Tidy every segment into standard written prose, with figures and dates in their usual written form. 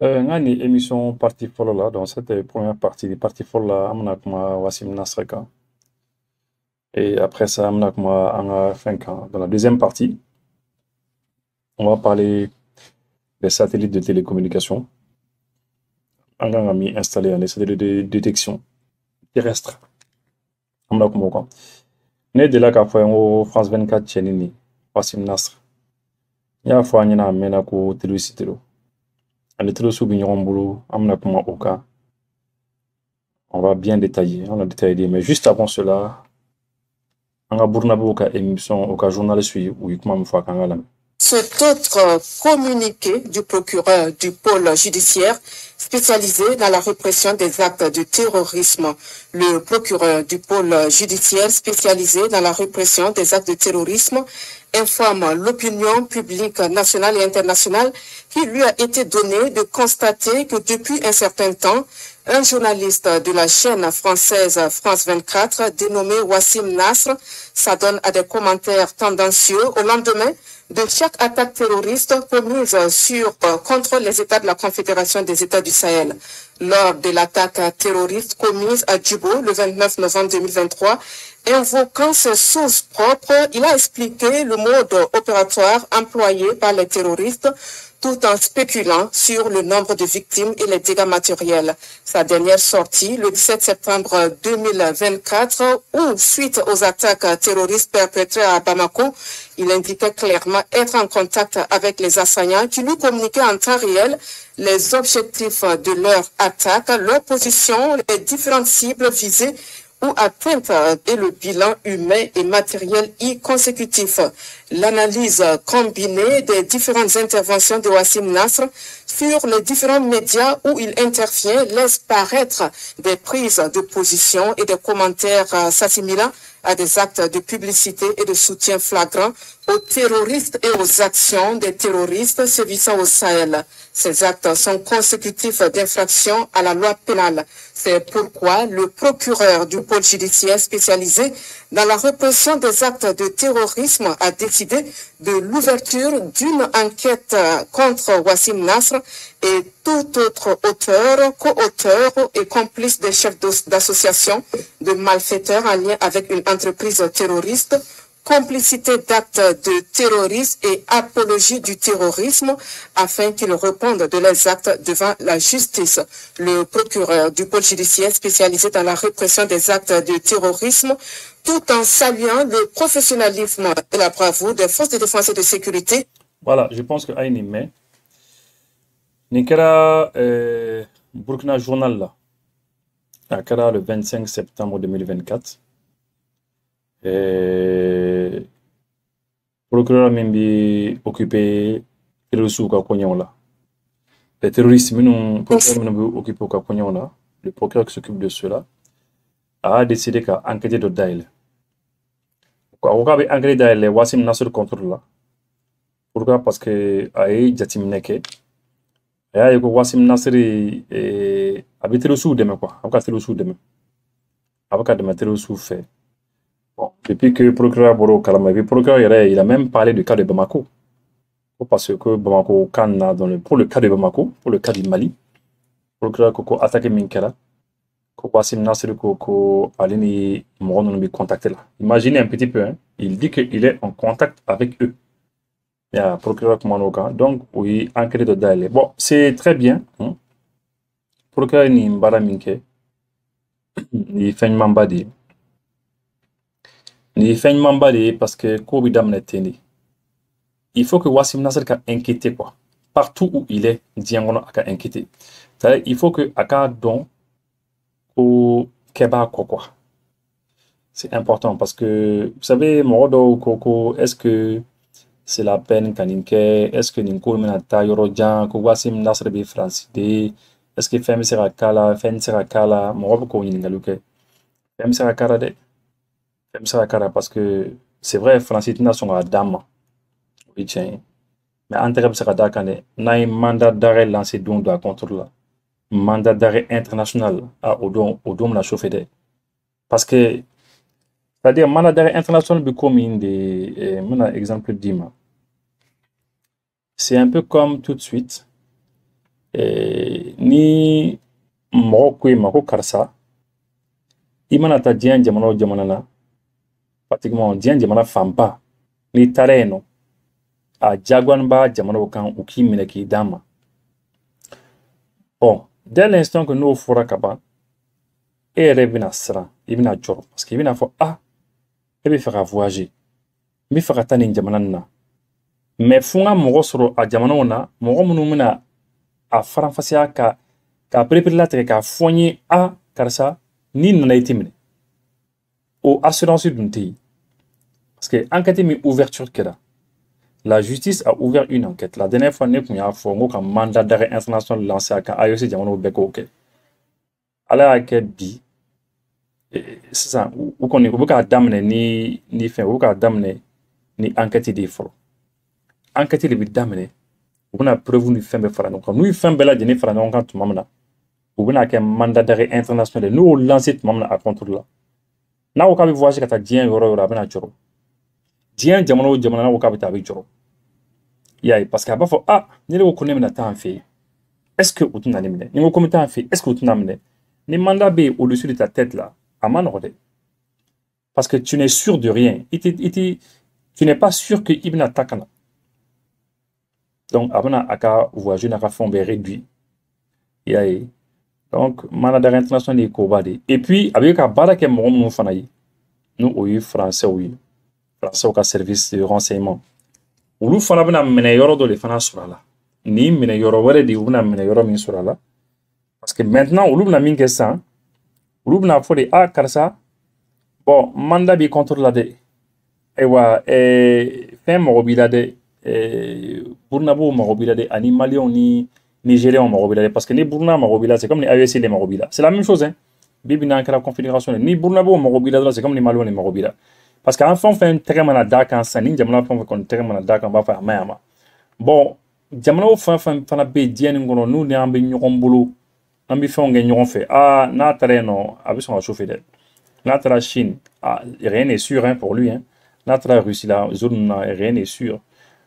Ngani émission partie follow là, dans cette première partie follow là, amna kuma Wassim Nasreka. Et après ça, amna kuma anga Fenka. Dans la deuxième partie, on va parler des satellites de télécommunication. Anga ngami installé les satellites de détection terrestre. Amna kuma quoi. Ne de là qu'a fait en France 24 chenini, Wassim Nasr. Ya fois nyina mena ko télévisitero. Ane télé sous bignon boulot, amna kuma oka. On va bien détailler, on a détaillé, mais juste avant cela, anga Burnabe ka émission au journal suivi ou kuma mfwa kanga. Cet autre communiqué du procureur du pôle judiciaire spécialisé dans la répression des actes de terrorisme. Le procureur du pôle judiciaire spécialisé dans la répression des actes de terrorisme informe l'opinion publique nationale et internationale qu'il lui a été donné de constater que depuis un certain temps, un journaliste de la chaîne française France 24, dénommé Wassim Nasr, s'adonne à des commentaires tendancieux au lendemain de chaque attaque terroriste commise contre les États de la Confédération des États du Sahel. Lors de l'attaque terroriste commise à Djibo le 29 novembre 2023, invoquant ses sources propres, il a expliqué le mode opératoire employé par les terroristes tout en spéculant sur le nombre de victimes et les dégâts matériels. Sa dernière sortie, le 17 septembre 2024, où, suite aux attaques terroristes perpétrées à Bamako, il indiquait clairement être en contact avec les assaillants qui lui communiquaient en temps réel les objectifs de leur attaque, leur position, les différentes cibles visées ou atteinte et le bilan humain et matériel y consécutif. L'analyse combinée des différentes interventions de Wassim Nasr sur les différents médias où il intervient laisse paraître des prises de position et des commentaires s'assimilant à des actes de publicité et de soutien flagrant aux terroristes et aux actions des terroristes sévissant au Sahel. Ces actes sont consécutifs d'infractions à la loi pénale. C'est pourquoi le procureur du pôle judiciaire spécialisé dans la répression des actes de terrorisme a décidé de l'ouverture d'une enquête contre Wassim Nasr et tout autre auteur, co-auteur et complice des chefs d'association de malfaiteurs en lien avec une entreprise terroriste, complicité d'actes de terrorisme et apologie du terrorisme afin qu'ils répondent de leurs actes devant la justice. Le procureur du pôle judiciaire spécialisé dans la répression des actes de terrorisme, tout en saluant le professionnalisme et la bravoure des forces de défense et de sécurité. Voilà, je pense que Aïni mais Nikera Burkina Journal là, à le 25 septembre 2024. Procureur Mimbi occupé terroristes au Kakognon là. Les terroristes, occupé au Kakognon là, le procureur qui s'occupe de cela, a décidé qu'à enquêter de Daïl. Pourquoi a enquêté Daïl, Wassim Nasr contre là? Pourquoi? Parce que Aïe Jatimneke, Aïe Wassim Nasr avait terroristes demain quoi, avocat terroristes demain. Avocat de terroristes fait. Bon, depuis que le procureur Boro Kalama, le procureur il a même parlé du cas de Bamako. Parce que Bamako, pour le cas de Bamako, pour le cas du Mali, le procureur Koko attaqué Minkela, Koko Wassim Nasr Koko Alini Moron nous contacté là. Imaginez un petit peu, hein, il dit qu'il est en contact avec eux. Il y a un procureur Kumanoka, donc oui, enquête de Daïle. Bon, c'est très bien. Hein. Procureur ni Mbara Minke, ni Fenyman Badi. Ni Fenyman Badi parce que Kobi Damne Teni. Il faut que Wassim Nasr soit inquiété quoi. Partout où il est, Diangono a inquiété. Il faut que Aka don au Keba quoi. C'est important parce que vous savez Morodo Koko, est-ce que c'est la peine Kaninke, est-ce que Ninko Menata Yorojan, ko Wassim Nasr be francide, est-ce que Fem sera kala, Morobo ko Ningaluke. Fem sera kala de. Fem sera kala parce que c'est vrai, Francide n'a son dame. Oui, tiens. Mais en termes de un mandat d'arrêt lancé donc contre là. Mandat d'arrêt international à Odom la chauffée. Parce que, c'est-à-dire, mandat d'arrêt international, comme une des, mon exemple d'Ima. C'est un peu comme tout de suite, ni mɔgɔ ko ma ko karisa i mana taa diɲɛ jamana o jamana na pratiquement diɲɛ jamana fanba n'i taara yen nɔ a diyagoyalen b'a jamanaw kan u k'i minɛ k'i d'a ma. Bon, dès l'instant que n'o fɔra ka ban e yɛrɛ bɛna siran i bɛna jɔrɔ parce que i bɛna fɔ e bɛ fɛ ka voyager n bɛ fɛ ka taa nin jamana nin na mais fo n ka mɔgɔ sɔrɔ a jamanaw na mɔgɔ minnu bɛna a faranfasiya ka pereperelatigɛ k'a fɔ n ye karisa n'i nana i tɛ minɛ o assurance dun tɛ yen parce que enquête min ouverture kɛra la justice a ouvert une enquête la dernière fois ne tun y'a fɔ n ko ka mandat d'arrêt international lancé a kan AEC jamanaw bɛɛ k'o kɛ ala y'a kɛ bi sisan u kɔni u bɛ k'a daminɛ ni fɛn u bɛ k'a daminɛ ni enquête de ye fɔlɔ enquête de bɛ daminɛ u bɛna preuve ni fɛn bɛɛ fara ɲɔgɔn kan n'u ye fɛn bɛɛ lajɛlen fara ɲɔgɔn kan tuma min na u bɛna kɛ mandat d'arrêt international n'u y'o lancé tuma min na a contre la n'a ko k'a bɛ voyager ka taa diɲɛ yɔrɔ o yɔrɔ a bɛna jɔrɔ diɲɛ jamana o jamana n'a ko k'a bɛ taa a bɛ jɔrɔ i y'a ye parce que a b'a fɔ ni ne ko ne bɛna taa an fɛ yen est ce que u tɛna ne minɛ ni n ko n bɛ taa an fɛ yen est ce que u tɛna minɛ ni mandat bɛ yen au-dessus de ta tête là a ma nɔgɔ dɛ parce que tu n'es sûr de rien tu n'es pas sûr que i bɛna taa ka na donc a bɛna a ka voyage n'a ka fɛnw bɛɛ réduit i y'a ye donc mandat d'arrêt international ye koba de et puis a bɛ ka baara kɛ mɔgɔ minnu fana ye n'o o ye français ye français ka service de renseignement olu fana bɛna minɛ yɔrɔ dɔ de fana sɔrɔ a la ni minɛ yɔrɔ wɛrɛ de u bɛna minɛ yɔrɔ min sɔrɔ a la parce que maintenant olu bɛna min kɛ sisan olu bɛna fɔ de karisa bon mandat b'i contre la dɛ ayiwa fɛn mago b'i la dɛ burunabɔw mago b'i la dɛ ani maliyɛnw ni nigériens mago b'i la dɛ parce que ni buruna mago b'i la c'est comme ni AEC de mago b'i la c'est la même chose hein bi bi n'an kɛra confédération ni burunabɔw mago b'i la dɔrɔn c'est comme ni maliyɛnw de mago b'i la parce que an fɛn o fɛn tɛgɛ mana d'a kan sisan ni jamana fɛn o fɛn kɔni tɛgɛ mana d'a kan b'a fɔ a maɲi a ma bon jamanaw fɛn fɛn fana bɛ yen diɲɛ nin kɔnɔ n'u ni an bɛ ɲɔgɔn bolo an bɛ fɛnw kɛ ɲɔgɔn fɛ n'a taara yen nɔ a bɛ sɔn ka chauffer dɛ n'a taara Chine rien n'est sûr hein pour lui hein n'a taara Russie la zone na rien n'est sûr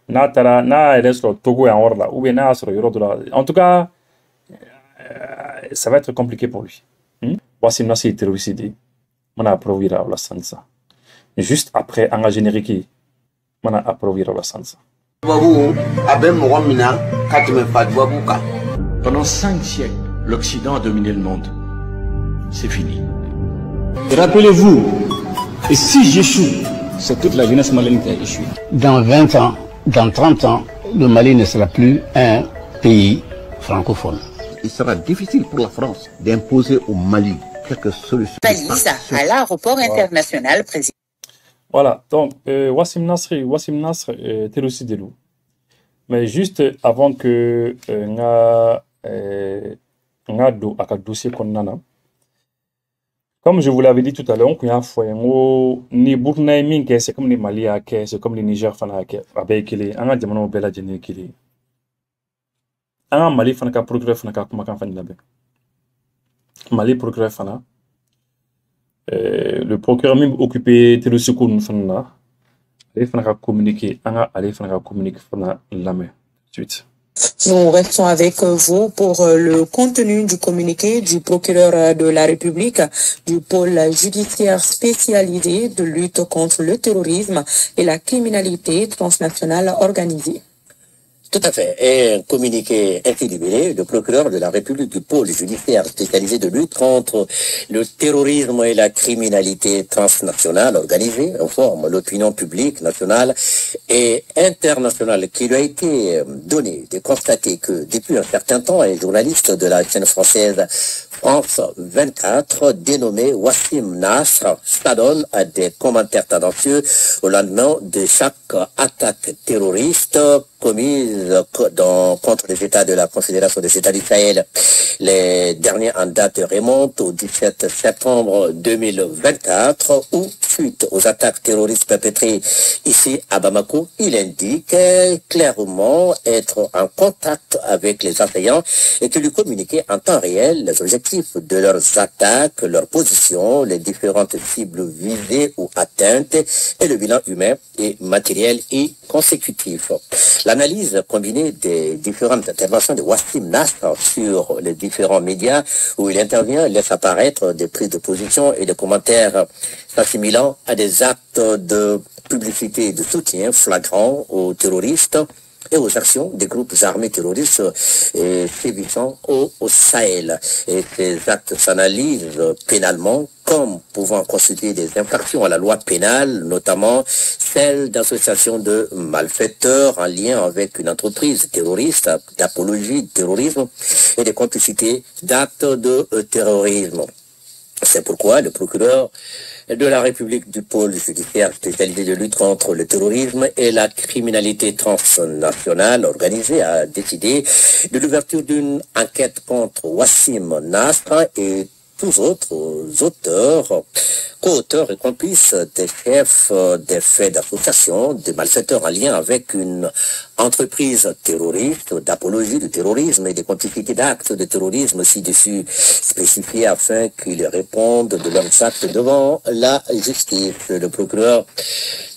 n'a yɛrɛ sɔrɔ Togo yan yɔrɔ la ou bien n'a y'a sɔrɔ yɔrɔ dɔ la en tout cas ça va être compliqué pour lui Wassim Nasr ye terroriste de ye mana a preuve yira o la sisan sisan juste après an ka générique mana a preuve yira o la sisan sisan pendant 5 siècles l'Occident a dominé le monde. C'est fini. Rappelez-vous, et si j'échoue, c'est toute la jeunesse malienne qui a échoué. Dans 20 ans, dans 30 ans, le Mali ne sera plus un pays francophone. Il sera difficile pour la France d'imposer au Mali quelques solutions. Valise à l'aéroport international président. Voilà, donc Wassim Nasr, terroriste de loup. Mais juste avant que Ngado a ka dossier kɔnɔna comme je vous l'avais dit tout à l'heure on kun y'a fɔ ye n ko ni Burkina ye min kɛ c'est comme ni Mali y'a kɛ c'est comme ni Niger fana y'a kɛ a bɛɛ ye kelen an ka jamanaw bɛɛ lajɛlen ye kelen an ka Mali fana ka procureur fana ka kumakan fana labɛn Mali procureur fana le procureur min bɛ occupé terroriste ko ninnu fana na ale fana ka communiqué an ka ale fana ka communiqué fana lamɛn suite. Nous restons avec vous pour le contenu du communiqué du procureur de la République du pôle judiciaire spécialisé de lutte contre le terrorisme et la criminalité transnationale organisée. Tout à fait. Et un communiqué intitulé le procureur de la République du pôle judiciaire spécialisé de lutte contre le terrorisme et la criminalité transnationale organisée informe l'opinion publique nationale et internationale qui lui a été donné de constater que depuis un certain temps, un journaliste de la chaîne française France 24 dénommé Wassim Nasr s'adonne à des commentaires tendancieux au lendemain de chaque attaque terroriste commise contre les États de la Confédération des États d'Israël. Les derniers en date remontent au 17 septembre 2024 où, suite aux attaques terroristes perpétrées ici à Bamako, il indique clairement être en contact avec les assaillants et que lui communiquer en temps réel les objectifs descriptif de leurs attaques, leurs positions, les différentes cibles visées ou atteintes et le bilan humain et matériel et consécutif. L'analyse combinée des différentes interventions de Wassim Nasr sur les différents médias où il intervient laisse apparaître des prises de position et des commentaires s'assimilant à des actes de publicité et de soutien flagrant aux terroristes et aux actions des groupes armés terroristes sévissant au Sahel. Et ces actes s'analysent pénalement comme pouvant constituer des infractions à la loi pénale, notamment celle d'association de malfaiteurs en lien avec une entreprise terroriste, d'apologie du terrorisme et des complicités d'actes de terrorisme. C'est pourquoi le procureur de la République du pôle judiciaire spécialisé de lutte contre le terrorisme et la criminalité transnationale organisée a décidé de l'ouverture d'une enquête contre Wassim Nasr et tous autres auteurs, co-auteurs et complices des chefs des faits d'association, des malfaiteurs en lien avec une entreprise terroriste, d'apologie du terrorisme et des complicités d'actes de terrorisme ci-dessus spécifiés afin qu'ils répondent de leurs actes devant la justice. Le procureur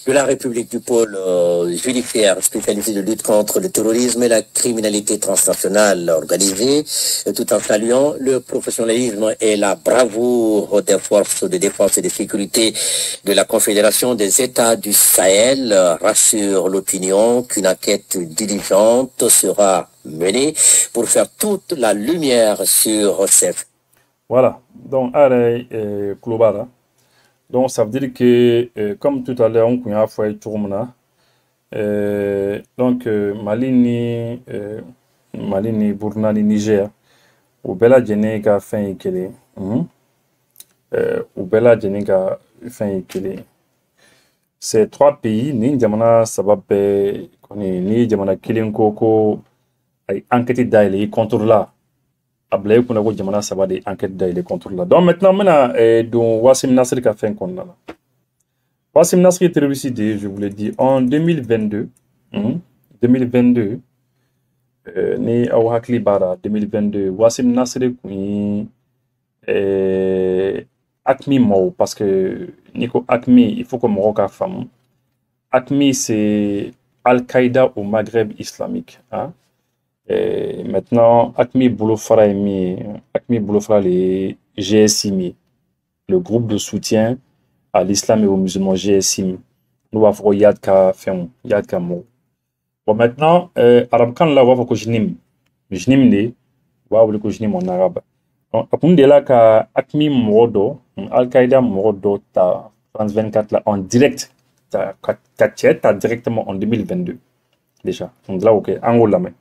de la République du pôle judiciaire spécialisé de lutte contre le terrorisme et la criminalité transnationale organisée, tout en saluant le professionnalisme et la bravoure des forces de défense et de sécurité de la Confédération des États du Sahel, rassure l'opinion qu'une enquête diligente sera menée pour faire toute la lumière sur ces faits. Voilà, donc, global. Donc, ça veut dire que, comme tout à l'heure, on a fait tourmena. Donc, Mali ni Burkina ni Niger, ou bela djene ka fin ikele. Ou bela djene ka fin ikele. Ces trois pays, ni jamana sababe, ni jamana kilinko ko ay enquête d'aile contre là. Ablaye kuna ko jamana saba de enquête d'aile contre là. Donc maintenant donc Wassim Nasr ka fin qu'on là. Wassim Nasr est terrorisé, je vous l'ai dit, en 2022. 2022 ni aw hakli bara 2022 Wassim Nasr ku AQMI mo parce que Nico AQMI, il faut que mon ka femme. AQMI c'est Al-Qaïda au Maghreb islamique, hein? Et maintenant AQMI Boulofara les GSIMI, le groupe de soutien à l'islam et aux musulmans GSIMI. Nous avons Yad Ka Mo. Bon maintenant Arab kan la wa ko jnim ne wa wuli ko jnim en arabe. Donc akunde la ka AQMI modo Al-Qaïda modo ta France 24 là en direct ta directement en 2022 déjà. Donc là OK en haut la main.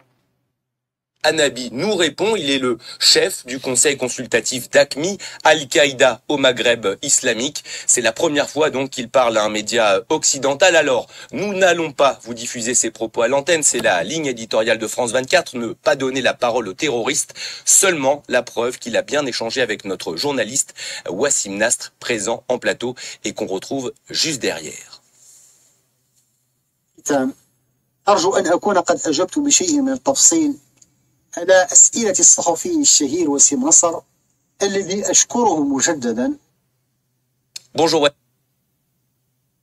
Anabi nous répond, il est le chef du conseil consultatif d'AQMI, Al-Qaïda au Maghreb islamique. C'est la première fois donc qu'il parle à un média occidental. Alors, nous n'allons pas vous diffuser ses propos à l'antenne, c'est la ligne éditoriale de France 24, ne pas donner la parole aux terroristes, seulement la preuve qu'il a bien échangé avec notre journaliste Wassim Nasr, présent en plateau et qu'on retrouve juste derrière. أرجو أن أكون قد أجبت بشيء من التفصيل على أسئلة الصحفي الشهير وسيم نصر الذي أشكره مجددا. Bonjour.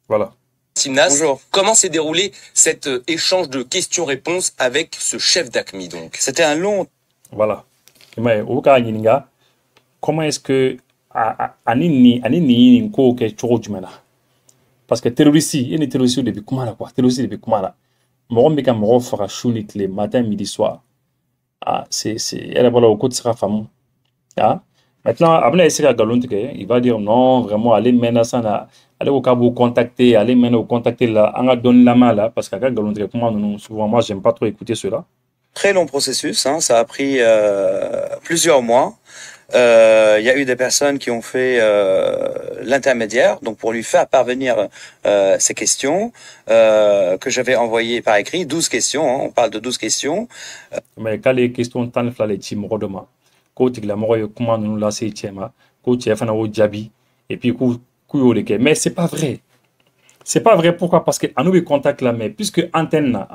Voilà. Wassim Nasr, bonjour. Comment s'est déroulé cet échange de questions-réponses avec ce chef d'AQMI donc? C'était un long... Voilà. Mais comment est-ce que Anini ko ke chojumena? Parce que terroriste, il y a des terroristes depuis comment quoi? Terroriste depuis comment là? Moron beka moron fera chouni les matin, midi, soir. Ah, c'est elle voilà au côté sera fameux. Ah, maintenant après essayer à galonte il va dire non vraiment allez maintenant ça allez au cas vous contacter allez maintenant contacter là on a donné la main là parce qu'à galonte comment nous souvent moi j'aime pas trop écouter cela. Très long processus, hein, ça a pris plusieurs mois. Il y a eu des personnes qui ont fait l'intermédiaire, donc pour lui faire parvenir ces questions que j'avais envoyées par écrit, 12 questions, hein, on parle de 12 questions. Mais quand les questions tant les team rodoma, côté la mort comment nous la c'est tiema, côté fana au jabi et puis couyo les mais c'est pas vrai. C'est pas vrai pourquoi parce que à nous contact là mais puisque antenne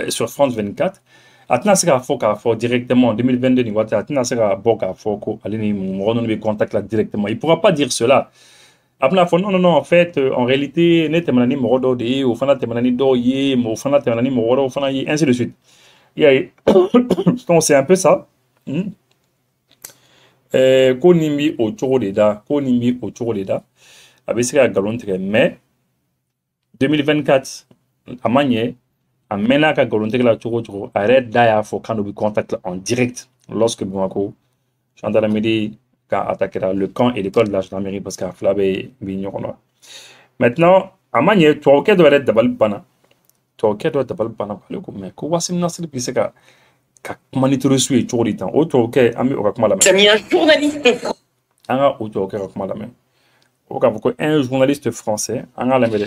sur France 24 Atina sera fort directement en 2022 ni wata atina sera boka fort allez ni contact là directement. Il pourra pas dire cela. Après non en fait en réalité ne temanani morodo de au fana temanani do ye au fana temanani morodo au fana ye ainsi de suite. Donc c'est un peu ça. Ko nimbi au choro de da avec sera galon très mais 2024 à manier à mena ka galon très la choro arrête d'ailleurs faut quand nous contact en direct lorsque Bamako Chantal Midi attaquera le camp et l'école de la gendarmerie parce qu'à Flabé Bignon. Maintenant, à manier, tu as aucun doit être d'abord pana. Tu as aucun doit être d'abord pana. Mais quoi, c'est une seule pièce que moniteur suit toujours du temps. Autre ok, ami au raccomand la main. J'ai mis un journaliste. Un autre ok, raccomand la main. Un journaliste français, un la main.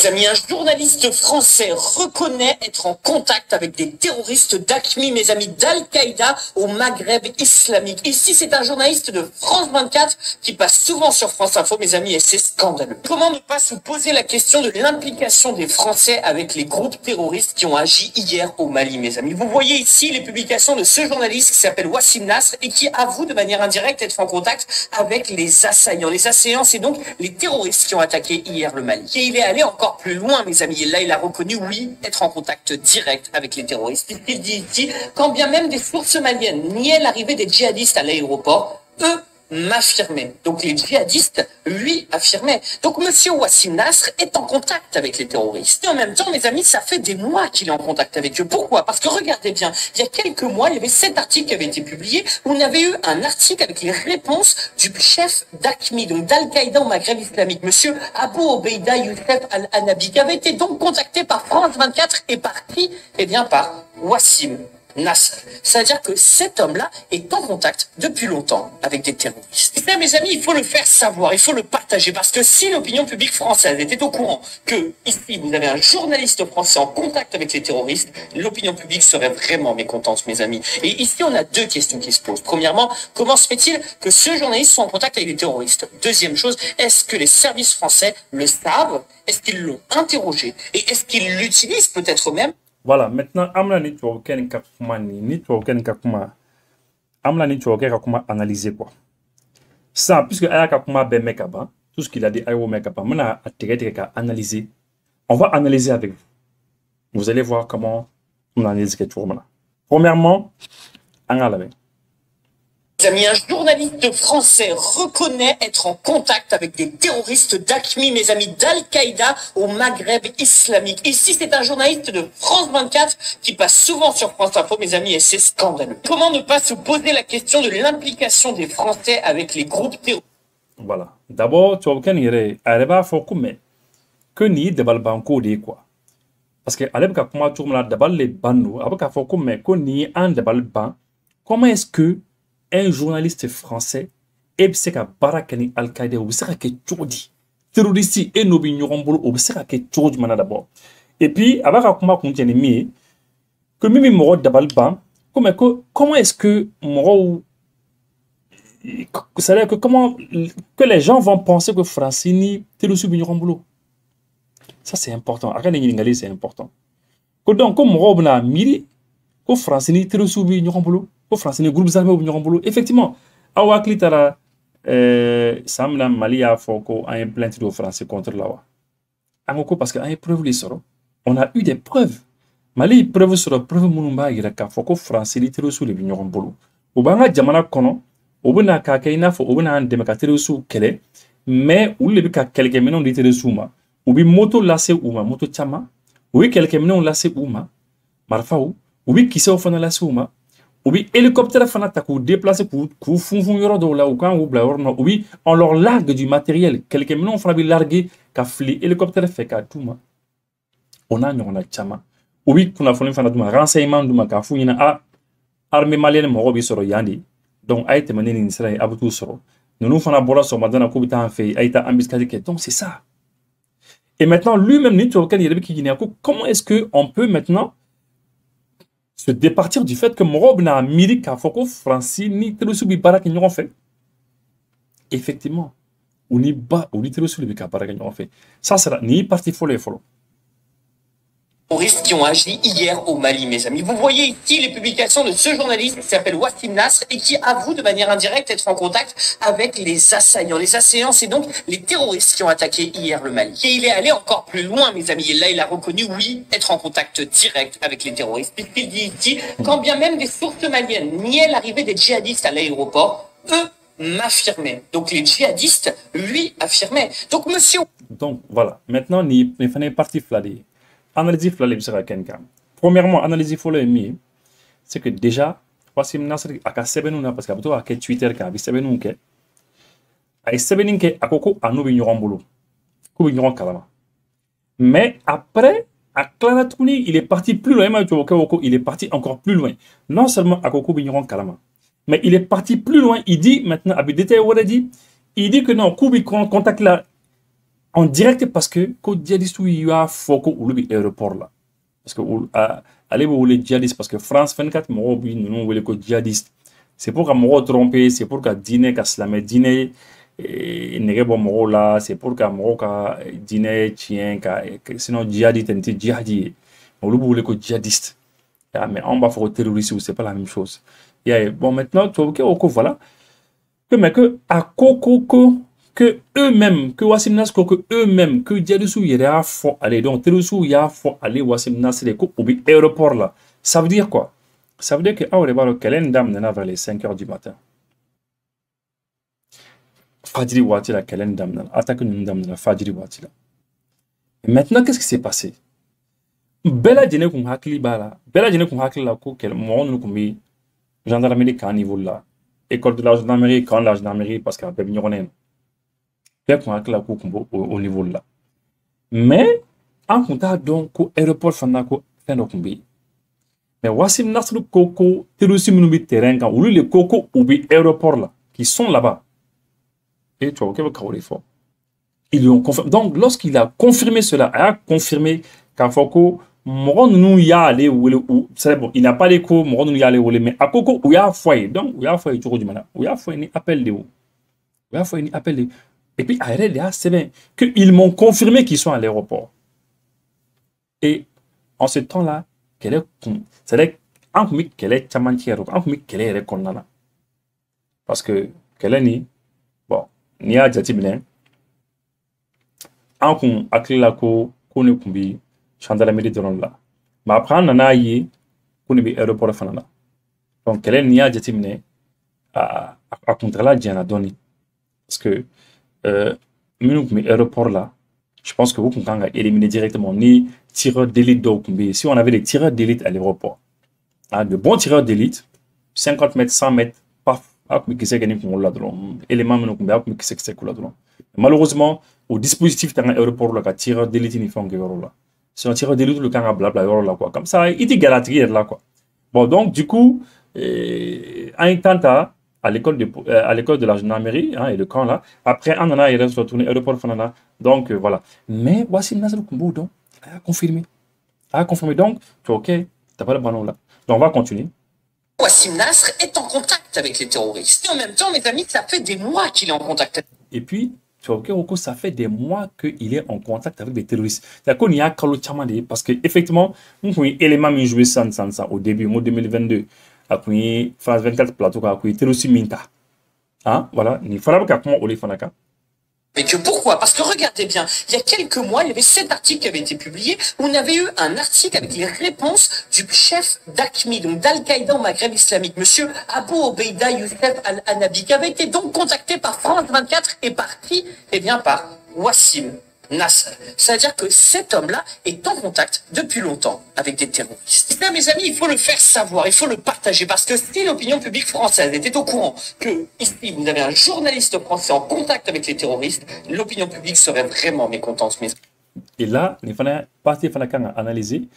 Amis, un journaliste français reconnaît être en contact avec des terroristes d'AQMI, mes amis, d'Al-Qaïda au Maghreb islamique. Ici, c'est un journaliste de France 24 qui passe souvent sur France Info, mes amis, et c'est scandaleux. Comment ne pas se poser la question de l'implication des Français avec les groupes terroristes qui ont agi hier au Mali, mes amis? Vous voyez ici les publications de ce journaliste qui s'appelle Wassim Nasr et qui avoue de manière indirecte être en contact avec les assaillants. Les assaillants, c'est donc les terroristes qui ont attaqué hier le Mali. Et il est allé encore plus loin, mes amis. Et là, il a reconnu, oui, être en contact direct avec les terroristes. Il dit ici, quand bien même des sources maliennes niaient l'arrivée des djihadistes à l'aéroport, eux m'affirmaient. Donc les djihadistes, lui, affirmaient. Donc monsieur Wassim Nasr est en contact avec les terroristes. Et en même temps, mes amis, ça fait des mois qu'il est en contact avec eux. Pourquoi? Parce que regardez bien, il y a quelques mois, il y avait 7 articles qui avaient été publiés, où on avait eu un article avec les réponses du chef d'AQMI, donc d'Al-Qaïda au Maghreb islamique, monsieur Abou Obeida Youssef Al-Hanabi, qui avait été donc contacté par France 24 et par qui? Eh bien, par Wassim Nasr. C'est-à-dire que cet homme-là est en contact depuis longtemps avec des terroristes. Et ça, mes amis, il faut le faire savoir, il faut le partager, parce que si l'opinion publique française était au courant que, ici, vous avez un journaliste français en contact avec les terroristes, l'opinion publique serait vraiment mécontente, mes amis. Et ici, on a 2 questions qui se posent. Premièrement, comment se fait-il que ce journaliste soit en contact avec les terroristes? Deuxième chose, est-ce que les services français le savent? Est-ce qu'ils l'ont interrogé? Et est-ce qu'ils l'utilisent peut-être même? Voilà, maintenant, amla ni tu aucun kakuma ni tu aucun kakuma. Amla ni tu aucun kakuma analyser quoi. Ça, puisque aya kakuma ben mekaba, tout ce qu'il a dit ayo mekaba, mena a analyser. On va analyser avec vous. Vous allez voir comment on analyse quelque chose. Premièrement, angalabe. Amis, un journaliste français reconnaît être en contact avec des terroristes d'AQMI, mes amis, d'Al-Qaïda au Maghreb islamique. Ici, c'est un journaliste de France 24 qui passe souvent sur France Info, mes amis, et c'est scandaleux. Comment ne pas se poser la question de l'implication des Français avec les groupes terroristes? Voilà. D'abord, tu vois qu'il arrive faut que ni de balbanco de quoi. Parce que arrive qu'à comment tu me d'abord les bandes, après qu'à faut que ni un de balban. Comment est-ce que un journaliste français est barakani Al-Qaïda ou sera que Tchoudi terroriste et nos bignorambolo ou sera que Tchoudi mana d'abord. Et puis avec comment contient mi que mimi moro d'abalban comment est-ce que moro c'est-à-dire que comment que les gens vont penser que Francini terroriste bignorambolo. Ça c'est important. Arrêtez de c'est important. Que donc comme moro na miri que Francini terroriste bignorambolo. Au français, les groupes armés au effectivement, awa klitara samna Mali a foko a une plainte de français contre l'awa. Angoko parce que a une preuve les soro. On a eu des preuves. Mali preuve sur preuve munumba iraka foko français littéro sous les vignerons bolo. Obanga jamana kono, obuna kakaina fo obuna démocratie sous kele, mais ou le bika quelques minutes littéro souma, ubi moto lasse uma moto chama, oui quelques minutes lasse uma, marfaou, ubi kisse au fana lasse uma. Ou bien hélicoptère fanata pour déplacer pour fun yoro do la ou quand ou bla orno ou bien on leur largue du matériel quelques minutes on fera larguer ka fli hélicoptère fait ka tuma on a chama ou bien qu'on a fait fana duma renseignement duma ka fu ina a armée malienne mo bi soro yandi donc a été mené ni Israël abutu soro nous fana bola so madana ko bita fait a été embuscade donc c'est ça. Et maintenant lui-même ni auquel il y a qui comment est-ce que on peut maintenant se départir du fait que Morob n'a miri qu'à Foko Francini Telusubi Barak qui ont fait. Effectivement, on y bat, on y Telusubi Barak qui ont fait. Ça sera ni parti follow. terroristes qui ont agi hier au Mali, mes amis. Vous voyez ici les publications de ce journaliste qui s'appelle Wassim Nasr et qui avoue de manière indirecte être en contact avec les assaillants. Les assaillants, c'est donc les terroristes qui ont attaqué hier le Mali. Et il est allé encore plus loin, mes amis. Et là, il a reconnu, oui, être en contact direct avec les terroristes. Puisqu'il dit ici, quand bien même des sources maliennes niaient l'arrivée des djihadistes à l'aéroport, eux m'affirmaient. Donc les djihadistes, lui, affirmaient. Donc monsieur... Donc voilà, maintenant, il fallait partir flader. Analyse flale sera quelqu'un. Premièrement, analyse flale mi, c'est que déjà, Wassim Nasr a sebenu parce que a Twitter ka bi sebenu ke. Ay sebenu ke akoko anu bi nyoron bolo. Ko bi nyoron kalama. Mais après, à Klanatouni, il est parti plus loin. Il est parti encore plus loin. Non seulement akoko bi nyoron kalama, mais il est parti plus loin. Il dit maintenant, Abidete Waradi, il dit que non, Koubi contacte là en direct parce que quand djihadiste il y a foko ou le aéroport là parce que allez vous les djihadistes parce que France 24 moi nous voulons que djihadiste c'est pour qu'à moi tromper c'est pour qu'à dîner qu'à slammer dîner et bon moi là c'est pour qu'à moi qu'à dîner tien sinon djihadiste c'est djihadi on le voulait que djihadiste mais on va faire terroriste c'est pas la même chose et bon maintenant tu vois ok voilà que à coco que eux-mêmes, que Wassim Nasr, que eux-mêmes, que djihadistes y a fort aller, donc terroristes y a fort aller Wassim Nasr et au aéroport là. Ça veut dire quoi? Ça veut dire que on va le calendrier d'amena vers les 5 h du matin. Fajri wati la calendrier d'amena, attaque une dame la Fajri wati la. Et maintenant qu'est-ce qui s'est passé? Bella dîner qu'on hakli bala, bella dîner qu'on hakli la ko quel moment nous commis gendarmerie qu'à niveau là, école de la gendarmerie quand la gendarmerie parce qu'à Bebignonen. Au niveau là. Mais, en contact donc, l'aéroport Fanako, mais Wassim Nasr Koko, terroristes minoubi terrain, quand ou les Koko ou aéroport là, qui sont là-bas. Et tu vois, ils lui ont confirmé. Donc, lorsqu'il a confirmé cela, il a confirmé qu'à Foko, Moron nous y a allé ou c'est bon, il n'a pas l'écho, Moron nous y a allé ou mais à Koko, où il y a foyer. Donc, où il y a foyer, tu vois du mana, où il y a foyer, ni appel de où. Où il y a foyer, ni appel de. Et puis, c'est bien qu'ils m'ont confirmé qu'ils sont à l'aéroport. Et en ce temps-là, c'est-à-dire, qu'elle est chamantière, qu'elle est condamnée. Parce que, qu'elle est ni, bon, ni à Djatiblen, en qu'on a créé la co, qu'on est combi, gendarmerie de là. Mais après, on a eu, qu'on est à l'aéroport de Fanana. Donc, qu'elle est ni à Djatiblen, à contre la Diana Doni. Parce que, aéroport là, je pense que vous pouvez éliminer directement ni tireurs d'élite d'Okumbi. Si on avait des tireurs d'élite à l'aéroport, de bons tireurs d'élite, 50 mètres, 100 mètres, paf, malheureusement, au dispositif d'un aéroport là, tireur d'élite, il faut que là. Si on tireur d'élite, le camp blabla là quoi. Comme ça, il dit galatrière là quoi. Bon donc du coup, un temps à l'école de la gendarmerie et le camp là. Après, on en a retourné aéroport Fanana. Donc voilà. Mais Wassim Nasr Kumbo donc a confirmé. Donc, tu es ok, t'as pas le ballon là. Donc on va continuer. Wassim Nasr est en contact avec les terroristes. Et en même temps, mes amis, ça fait des mois qu'il est en contact. Et puis, tu vois, ok, ça fait des mois qu'il est en contact avec des terroristes. C'est-à-dire qu'on y a Carlo Chamande parce qu'effectivement, on a eu élément qui joué ça au début, mois 2022. Après, France 24 plateau, après, terroriste minta. Hein, voilà, il faut pas qu'on les fanaka. Mais que pourquoi? Parce que regardez bien, il y a quelques mois, il y avait 7 articles qui avaient été publiés, où on avait eu un article avec les réponses du chef d'AQMI, donc d'Al-Qaïda au Maghreb islamique, monsieur Abou Obeida Youssef Al-Anabi, qui avait été donc contacté par France 24 et par qui? Eh bien, par Wassim Nasr. C'est-à-dire que cet homme-là est en contact depuis longtemps avec des terroristes. Et ça, mes amis, il faut le faire savoir, il faut le partager, parce que si l'opinion publique française était au courant que ici, vous avez un journaliste français en contact avec les terroristes, l'opinion publique serait vraiment mécontente. Et là, il fallait partir analyser,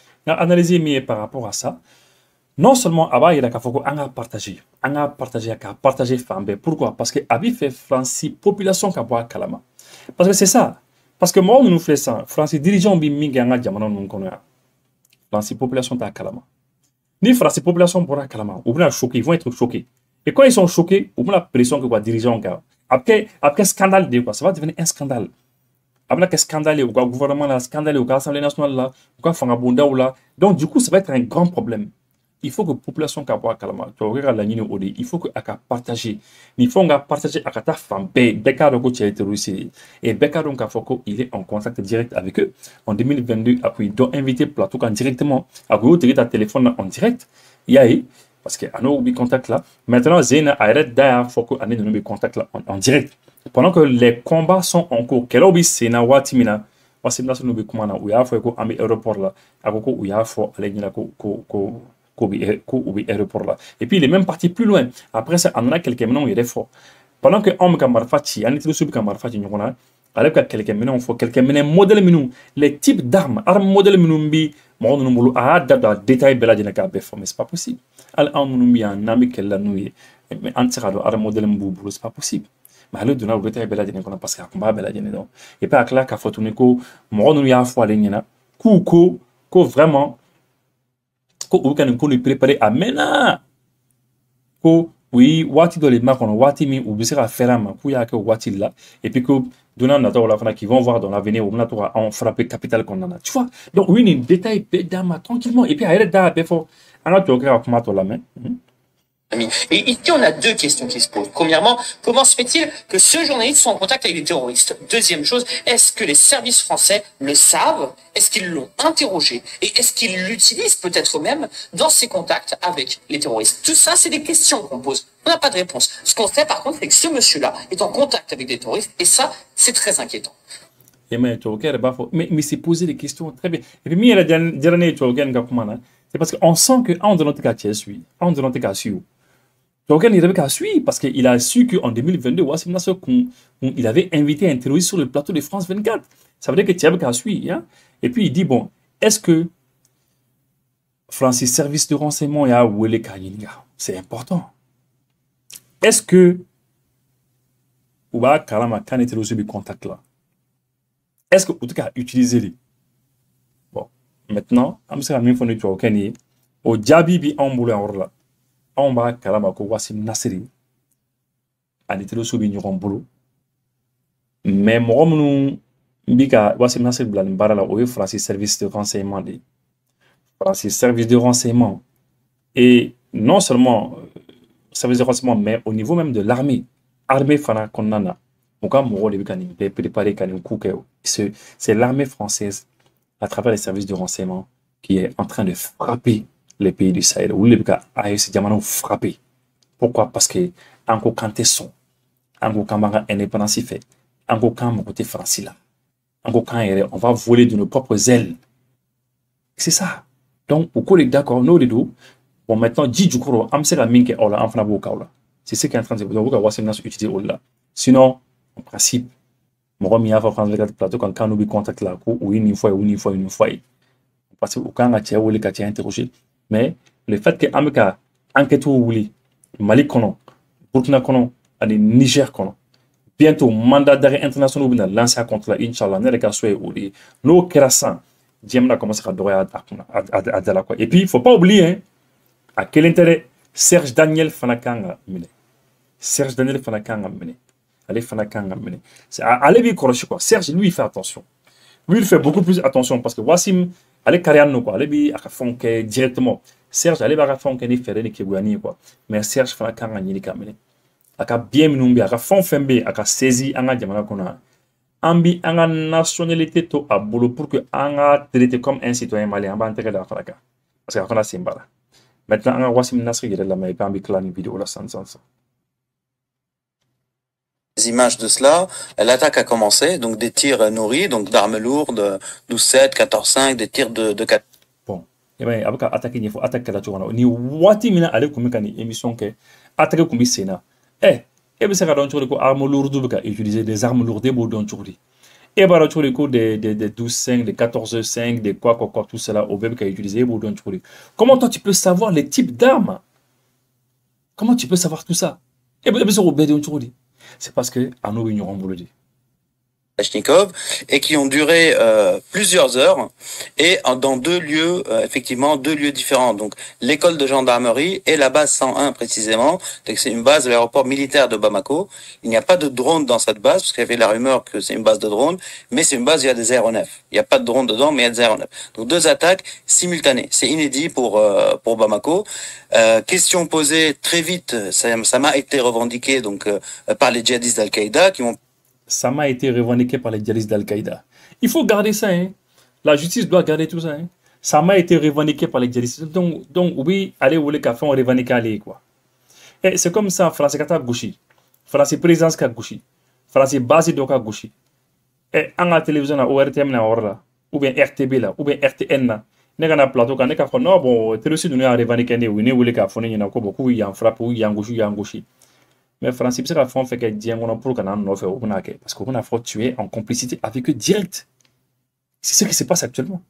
mais par rapport à ça, non seulement il faut partager, pourquoi? Parce que Abi fait Francis population qui a Kalama. Parce que c'est ça. Parce que moi, nous faisons ça. Francis dirigeant Biminganga Diamana nous connaît. Francis population ta Kalama. Ni Francis population pour Kalama. Ils vont choquer, ils vont être choqués. Et quand ils sont choqués, ils ont la pression que les dirigeants ont. Après scandale, ça va devenir un scandale. Abna scandale au gouvernement là, scandale au Assemblée nationale là, au Fangabunda là. Donc du coup, ça va être un grand problème. Il faut que la population soit calme. Il faut que partager. Il faut partager avec ta femme. Beka Roko tu as été réussi. Et Beka Roko, il est en contact direct avec eux. En 2022, il doit inviter Plateau directement. À ta téléphone en direct. Il y a parce que a nos contact là. Maintenant, Zena arrête d'ailleurs faut qu'on ait nos contacts là en direct. Pendant que les combats sont en cours. Quel obis c'est na watimina. Parce que nous sommes comment où il y a faut qu'on ait aéroport là. À Coco où il y a faut aller na aéroport là. Et puis il est même parti plus loin. Après ça, on a quelques minutes, il est fort. Pendant que on Kamarfati, on était sur Kamarfati, on a avec quelques minutes, on faut quelques minutes, modèle minutes, les types d'armes, modèle minutes, on nous a détail bela de la mais c'est pas possible. Alors on nous a un ami qu'elle a noué, mais en tirant arme modèle mbouboulou, c'est pas possible. Mais alors donner le détail bela de la parce qu'il y a combat bela de la et pas à là qu'à faut tourner ko, moi nous y a fois les niens, ko vraiment ko ukan ko lui préparer à mena ko oui wati do les marques on wati mi ou bisera ferama ko ya que wati là et puis que donnant nata la fana qui vont voir dans l'avenir ou nata on frapper capital qu'on en a tu vois donc oui une détail bedama tranquillement et puis arrête da befo ana to ka kuma to la main. Et ici, on a deux questions qui se posent. Premièrement, comment se fait-il que ce journaliste soit en contact avec des terroristes? Deuxième chose, est-ce que les services français le savent? Est-ce qu'ils l'ont interrogé? Et est-ce qu'ils l'utilisent peut-être même dans ses contacts avec les terroristes? Tout ça, c'est des questions qu'on pose. On n'a pas de réponse. Ce qu'on sait, par contre, c'est que ce monsieur-là est en contact avec des terroristes. Et ça, c'est très inquiétant. Mais c'est poser des questions très bien. Et puis, c'est parce qu'on sent qu'en de notre cas, tu suis. En de notre cas, donc, il a su parce qu'il a su qu'en 2022, Wassim Nasser, il avait invité un terroriste sur le plateau de France 24. Ça veut dire que Thiabe a su. Hein? Et puis, il dit, bon, est-ce que Francis, service de renseignement, il y a Wele Kayinga? C'est important. Est-ce que Ouba Kalama Khan était reçu du contact là? Est-ce que, en tout cas, utiliser-les? Bon, maintenant, on va même faire au Djabibi en boulot là. On va kalama ko Wassim Nasseri ani telo so bi ñoron bolo mais mo munu mbika Wassim Nasseri blan barala o Francis service de renseignement de Francis service de renseignement et non seulement service de renseignement mais au niveau même de l'armée fana konana moka mo rôle bikani préparer kanin kuke c'est l'armée française à travers les services de renseignement qui est en train de frapper les pays du Sahel, où les cas AES Diamano frappé. Pourquoi? Parce que Anko Kanté son, Anko Kambanga indépendance fait, Anko Kam côté français là, Anko Kan on va voler de nos propres ailes. C'est ça. Donc, au collègue d'accord, nous les deux, bon maintenant, Djidjou Koro, Amsela Minke Ola, Amfana Bokaola. C'est ce qui est en train de se dire, Wassim Nasseri utiliser Ola. Sinon, en principe, mon ami a fait France 24 plateau quand nous contact là, ou une fois. Parce que quand on a interrogé, mais le fait que Amérique enquête ou Mali kono, Burkina kono, et Niger kono, bientôt mandat d'arrêt international ou bien lancé contre la Inch'Allah, n'est pas souhait ou les nos kerasans, Diamna commence à dorer à la quoi. Et puis il faut pas oublier à quel intérêt Serge Daniel Fanakanga mené. Serge Daniel Fanakanga mené. Allez Fanakanga mené. Allez bien crocher quoi. Serge lui il fait attention. Lui il fait beaucoup plus attention parce que Wassim allez carrière quoi, allez bi à fond directement. Serge allez à fond ni faire ni kebouani quoi. Mais Serge fana kanga ni kamene. Aka bien minumbi aka fond fembe aka saisi anga jamana kona. Ambi anga nationalité to abolo pour que anga traité comme un citoyen malien ba intérêt da faraka. Parce que fana simbala. Maintenant anga Wassim Nasseri il la mais pas ambi clan vidéo la sans. Images de cela, l'attaque a commencé, donc des tirs nourris, donc d'armes lourdes, 12-7, 14-5, des tirs de 4. Bon, et bien, avec attaquer, il faut attaquer la tourne. Ni wati mina aller comme une émission que attaquer comme Sénat. Et bien, c'est quand on armes lourdes, utiliser des armes lourdes pour don tourner. Et bien, on le coup des 12-5, des 14-5, des quoi, tout cela, au web qu'a utilisé pour don tourner. Comment toi tu peux savoir les types d'armes? Comment tu peux savoir tout ça? Et bien, c'est au bed don tourner. C'est parce que à nous ignorons boulodi. Kalachnikov et qui ont duré plusieurs heures et dans deux lieux, effectivement, deux lieux différents. Donc l'école de gendarmerie et la base 101 précisément. C'est une base de l'aéroport militaire de Bamako. Il n'y a pas de drone dans cette base parce qu'il y avait la rumeur que c'est une base de drone, mais c'est une base où il y a des aéronefs. Il n'y a pas de drone dedans, mais il y a des aéronefs. Donc deux attaques simultanées. C'est inédit pour Bamako. Question posée très vite, ça m'a été revendiqué donc par les djihadistes d'Al-Qaïda qui ont Ça m'a été revendiqué par les djihadistes d'Al-Qaïda. Il faut garder ça. Hein. La justice doit garder tout ça. Hein. Ça m'a été revendiqué par les djihadistes. Donc oui, allez, vous voulez qu'à fond, on revendique aller, quoi. Et c'est comme ça, France Kata Gouchi. France présidence ka Gouchi. France base doka Gouchi. Et en la télévision, na ORTM na orla. Ou bien RTB là, ou bien RTN là. N'est-ce pas plateau quand n'est-ce pas non bon, terroriste nous a revendiqué ne ou ne voulez qu'à fond, il y en a beaucoup, il y a un frappe, ou il y a un gauche, il y a un gauche. Mais France, c'est ça fait que Diango pour qu'on a fait au parce qu'on a fait tuer en complicité avec eux direct. C'est ce qui se passe actuellement.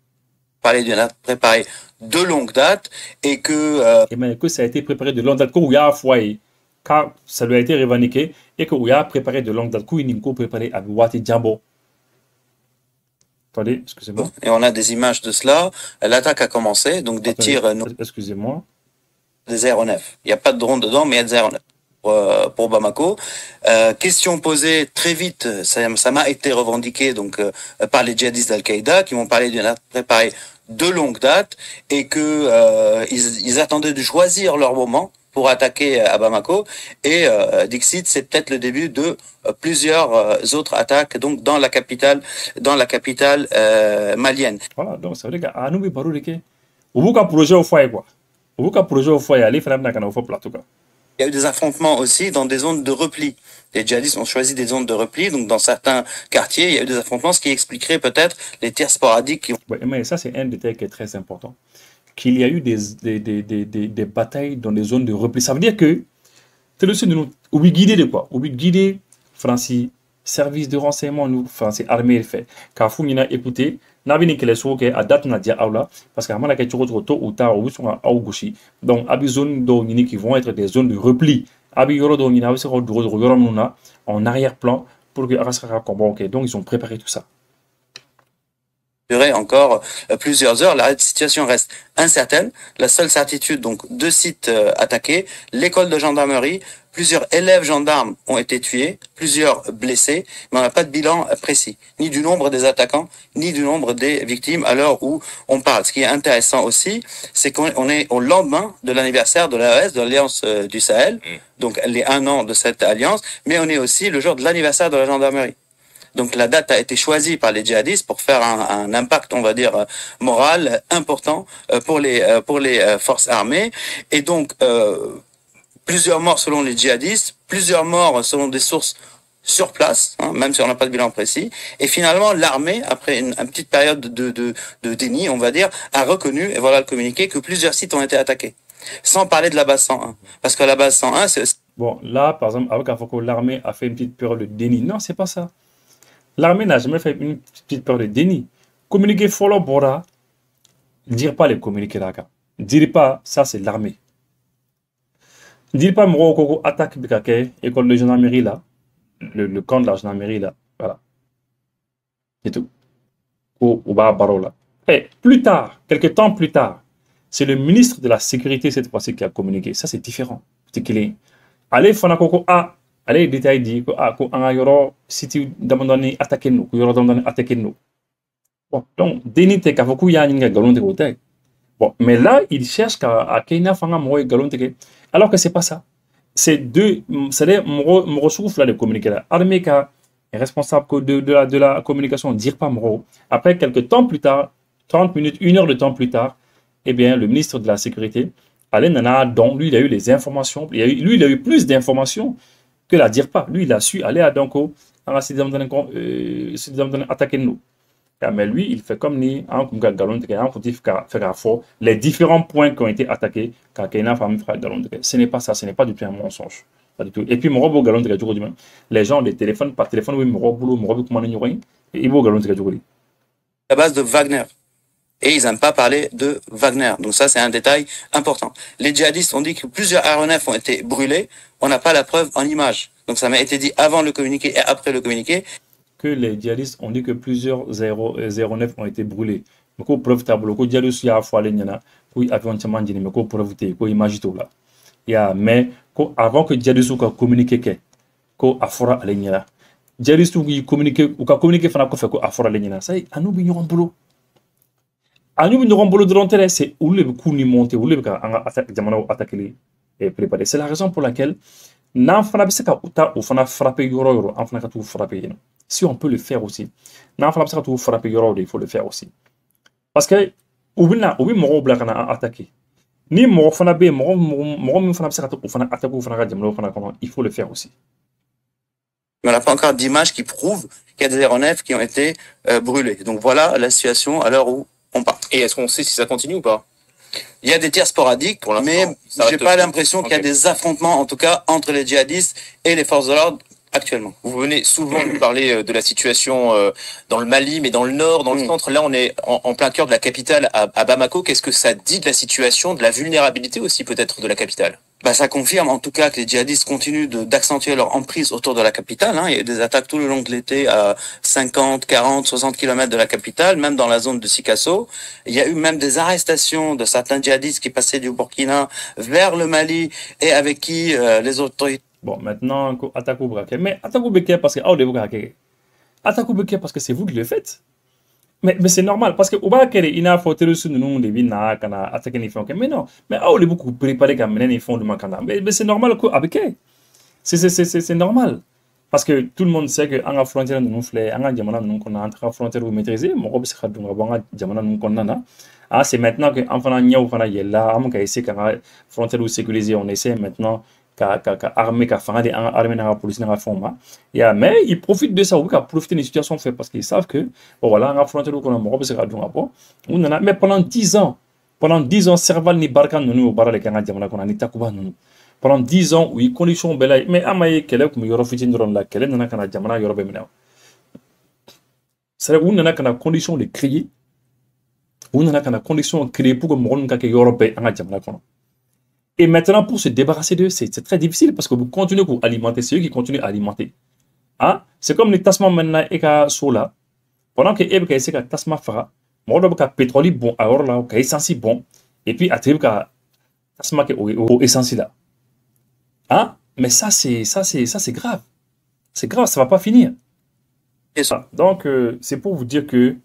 Parler d'une attaque préparée de longue date et que que ça a été préparé de longue date, qu'il y a un foyer, car ça lui a été revendiqué et qu'il y a préparé de longue date, qu'il y a préparé avec Wati Djambo. Attendez, excusez-moi. Et on a des images de cela. L'attaque a commencé, donc des tirs. Excusez-moi. Des aéronefs. Il n'y a pas de drone dedans, mais il y a des aéronefs. Pour Bamako. Question posée très vite, ça m'a été revendiqué donc par les djihadistes d'Al-Qaïda qui m'ont parlé d'une attaque préparée de longue date et que ils attendaient de choisir leur moment pour attaquer à Bamako et Dixit, c'est peut-être le début de plusieurs autres attaques donc dans la capitale malienne. Voilà, donc ça veut dire qu'à nous parler que vous avez projet au foyer quoi. Vous avez projet au foyer aller faire un plateau quoi. Il y a eu des affrontements aussi dans des zones de repli. Les djihadistes ont choisi des zones de repli, donc dans certains quartiers, il y a eu des affrontements, ce qui expliquerait peut-être les tirs sporadiques qui ont... Ouais, mais ça, c'est un détail qui est très important. Qu'il y a eu des batailles dans des zones de repli. Ça veut dire que, nous guider de quoi? Ou guider, Francis, service de renseignement, nous, Francis, armée, fait. Car vous m'avez écouté, n'avez que les sourds à date n'a dit aula parce qu'à mon avis tu retrouves tôt ou tard ou sont à gauche donc à des zones qui vont être des zones de repli à en arrière-plan pour que Arasaka combat. Donc ils ont préparé tout ça. Durer encore plusieurs heures. La situation reste incertaine. La seule certitude, donc, deux sites attaqués, l'école de gendarmerie, plusieurs élèves gendarmes ont été tués, plusieurs blessés, mais on n'a pas de bilan précis, ni du nombre des attaquants, ni du nombre des victimes à l'heure où on parle. Ce qui est intéressant aussi, c'est qu'on est au lendemain de l'anniversaire de l'AES, de l'Alliance du Sahel, donc les 1 an de cette alliance, mais on est aussi le jour de l'anniversaire de la gendarmerie. Donc la date a été choisie par les djihadistes pour faire un impact, on va dire, moral important pour les forces armées. Et donc, plusieurs morts selon les djihadistes, plusieurs morts selon des sources sur place, hein, même si on n'a pas de bilan précis. Et finalement, l'armée, après une petite période de déni, on va dire, a reconnu, et voilà le communiqué, que plusieurs sites ont été attaqués. Sans parler de la base 101. Parce que la base 101, c'est... Bon, là, par exemple, avec Afoko, l'armée a fait une petite période de déni. Non, c'est pas ça. L'armée n'a jamais fait une petite période de déni. Communiquer follow bora, dire pas les communiqués là. Dire pas, ça c'est l'armée. Dire pas, Moro attaque Bikake, école de gendarmerie là, le camp de la gendarmerie là, voilà. C'est tout. Ou Baro là. Et plus tard, quelques temps plus tard, c'est le ministre de la Sécurité cette fois-ci qui a communiqué. Ça c'est différent. C'est qu'il est. Allez, Fanakoko A. Allez, détail dit que si tu demandes attaquer nous, attaquer nous. Bon, donc, déni te kafoku ya n'inga galon de côté. Bon, mais là, il cherche à Kenya fanga moye galon de. Alors que c'est pas ça. C'est deux, c'est Moro souffle là de communiquer là. Armée est responsable de la communication, dire pas Moro. Après, quelques temps plus tard, 30 minutes, 1 heure de temps plus tard, eh bien, le ministre de la Sécurité, Alain Nana, donc, lui, il a eu les informations. Il a eu plus d'informations que la dire pas. Lui, il a su aller à Donko, attaquer nous. Mais lui, il fait comme ni les différents points qui ont été attaqués quand ce n'est pas ça, ce n'est pas du tout un mensonge. Pas du tout. Et puis, les gens, les téléphones, par téléphone, oui, la base de Wagner. Et ils n'aiment pas parler de Wagner. Donc ça, c'est un détail important. Les djihadistes ont dit que plusieurs aéronefs ont été brûlés. On n'a pas la preuve en image. Donc ça m'a été dit avant le communiqué et après le communiqué. que les djihadistes ont dit que plusieurs aéronefs ont été brûlés. Mais quoi preuve tableau, quoi djihadistes y a fois les niana, quoi avion tchaman djini, mais quoi preuve té, quoi image tout là. Ya, mais quoi avant que djihadistes quoi communiquer que, quoi afora les niana. Djihadistes qui communiquer ou quoi communiquer fana quoi fait quoi afora les niana. Ça y est, à nous bignon boulot. À nous bignon boulot de l'intérêt, c'est où le coup ni monter, où le cas attaque jamana attaquer les et préparer. C'est la raison pour laquelle n'en fana bise ka uta ou fana frapper yoro yoro, en fana ka tout frapper yeno. Si on peut le faire aussi, n'en fana bise ka tout frapper yoro, il faut le faire aussi. Parce que oubina oubi moro bla kana attaquer. Ni moro fana be moro fana bise ka tout fana attaquer ou fana ka jamana fana comment, il faut le faire aussi. Mais on n'a pas encore d'images qui prouvent qu'il y a des aéronefs qui ont été brûlés. Donc voilà la situation à l'heure où on parle. Et est-ce qu'on sait si ça continue ou pas? Il y a des tirs sporadiques, mais j'ai pas l'impression qu'il y a des affrontements, en tout cas, entre les djihadistes et les forces de l'ordre actuellement. Vous venez souvent nous parler de la situation dans le Mali, mais dans le nord, dans le centre. Là, on est en plein cœur de la capitale, à Bamako. Qu'est-ce que ça dit de la situation, de la vulnérabilité aussi peut-être de la capitale? Bah, ça confirme en tout cas que les djihadistes continuent d'accentuer leur emprise autour de la capitale. Hein. Il y a eu des attaques tout le long de l'été à 50, 40, 60 km de la capitale, même dans la zone de Sikasso. Il y a eu même des arrestations de certains djihadistes qui passaient du Burkina vers le Mali et avec qui les autorités... Bon, maintenant, attaque au braquet. Mais attaque au braquet parce que... Oh, attaque au braquet parce que c'est vous qui le faites. Mais c'est normal, parce que au bas il a faut terroriser nous des vina kana attaquer les fonds. Mais non, mais ah on est beaucoup préparé comme mener les fonds de makana. Mais c'est normal avec c'est normal. Parce que tout le monde sait que en frontière nous flé, en jamana nous qu'on a entre frontière ou maîtriser, mon robe sera donc bon jamana nous qu'on a. Ah c'est maintenant que en fana nya ou fana yella, am ka essayer quand frontière ou sécurisée, on essaie maintenant armée ka fanga des armée na police na fond ya mais ils profitent de ça ou ka profiter de situation fait parce qu'ils savent que bon voilà en frontière qu'on a morobé sera donc bon on a mais pendant 10 ans serval ni barkan nous bara le kanga jamana qu'on a ni takuba nous pendant 10 ans oui conditions belle mais amaye kele comme yoro fitin ron la kele nana kana jamana yoro be mena c'est on nana kana condition de créer on nana kana condition créer pour que mon ka ke yoro be anga jamana qu'on. Et maintenant, pour se débarrasser d'eux, c'est très difficile parce que vous continuez à alimenter, c'est eux qui continuent à alimenter. Hein? C'est comme les tasmas maintenant et qu'à sola. Pendant que eux qui essaient tasma fera, moi d'abord qu'à pétrole bon, alors là, qu'à essence bon, et puis à tribu qu'à tasma qui au essence là. Hein? Mais ça c'est grave. C'est grave, ça va pas finir. Et ça. Donc c'est pour vous dire que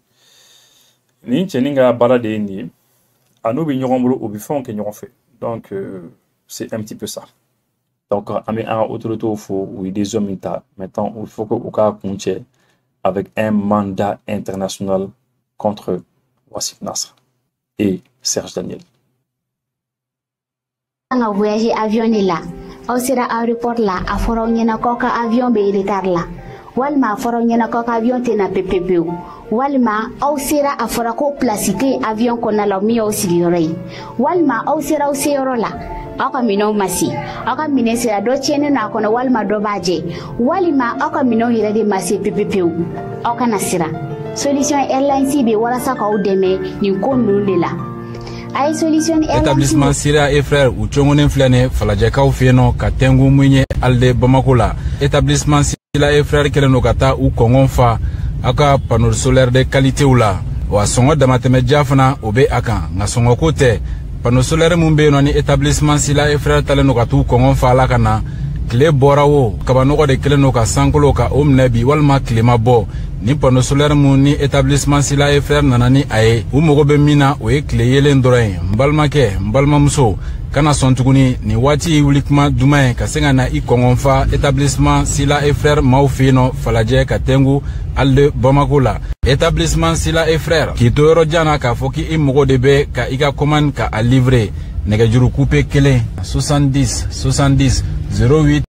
ni tcheninga balade ni, à nous vignerons au buffon qu'ils n'auront fait. Donc, c'est un petit peu ça. Donc, il faut des hommes maintenant, il faut que compte avec un mandat international contre Wassif Nasr et Serge Daniel. On a voyagé avion là, au sera aéroport là, à Foron yana koka avion be retard là. Walma Foron yana koka avion tena PPP. Walma au sera a fora ko plastique avion qu'on a la mi au siguré. Walma au sera au serola. Aka mino masi. Aka mine sera do chene na kono walma do baje. Walma aka mino ira de masi PPP. Aka nasira. Solution airline be wala saka ou deme ni kondu de la. Ay solution airline établissement Sira et frères ou chongonen flane falajaka ou fieno katengu mwenye alde Bamako la. Établissement Sira et frères keleno kata ou kongon fa aka panneau solaire de qualité ou la wa songo damateme jafana obe aka nga songo kote panneau solaire mumbe no ni établissement Sila et frère taleno katu kongon fa la kana clé borawo kabano de clé no ka sankolo ka omnebi walma climat bo ni panneau solaire mu ni établissement Sila et frère nanani aye u mogo be mina o e clé yelen dorain mbalma muso kana sontuguni ni wati wulikma dumain ka senga na I kongonfa établissement Sila et frères maufino falaje katengu alde Bamako la établissement Sila et frères ki toro jana ka foki I mogo debe ka ika commande ka a livrer nega juru couper kele 70 08